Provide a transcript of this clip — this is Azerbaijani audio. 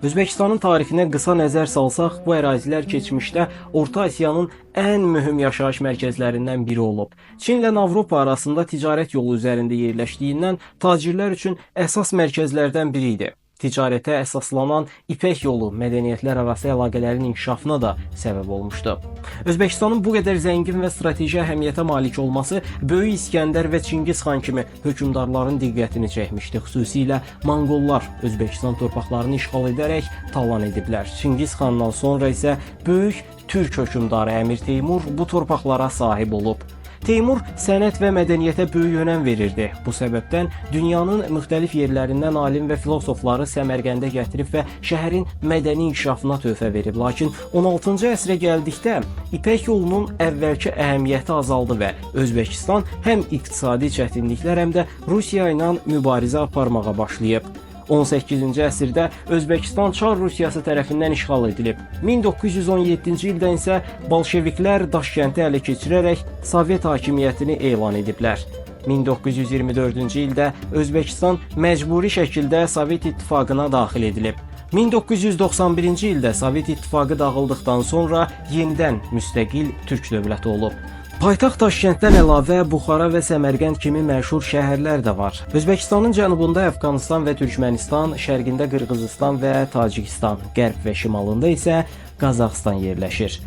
Özbekistanın tarixinə qısa nəzər salsaq, bu ərazilər keçmişdə Orta Asiyanın ən mühüm yaşayış mərkəzlərindən biri olub. Çinlə Avropa arasında ticarət yolu üzərində yerləşdiyindən tacirlər üçün əsas mərkəzlərdən biri idi. Ticarətə əsaslanan İpək yolu mədəniyyətlər arası əlaqələrin inkişafına da səbəb olmuşdu. Özbekistanın bu qədər zəngin və strateji əhəmiyyətə malik olması Böyük İskəndər və Çingiz xan kimi hökmdarların diqqətini çəkmişdi. Xüsusilə Monqollar Özbekistan torpaqlarını işğal edərək talan ediblər. Çingiz xandan sonra isə böyük türk hökmdarı Əmir Teymur bu torpaqlara sahib olub. Teymur sənət və mədəniyyətə böyük önəm verirdi. Bu səbəbdən dünyanın müxtəlif yerlərindən alim və filosofları Səmərqəndə gətirib və şəhərin mədəni inkişafına töhfə verib. Lakin 16-cı əsrə gəldikdə İpək yolunun əvvəlki əhəmiyyəti azaldı və Özbekistan həm iqtisadi çətinliklər, həm də Rusiya ilə mübarizə aparmağa başlayıb. 18-ci əsrdə Özbekistan Çar Rusiyası tərəfindən işğal edilib. 1917-ci ildən isə bolşeviklər Daşkəndi ələ keçirərək Sovet hakimiyyətini elan ediblər. 1924-cü ildə Özbekistan məcburi şəkildə Sovet İttifaqına daxil edilib. 1991-ci ildə Sovet İttifaqı dağıldıqdan sonra yenidən müstəqil türk dövləti olub. Paytaxt Daşkənddən əlavə Buxara və Səmərqənd kimi məşhur şəhərlər də var. Özbekistanın cənubunda Əfqanistan və Türkmənistan, şərqində Qırğızistan və Tacikistan, qərb və şimalında isə Qazaxıstan yerləşir.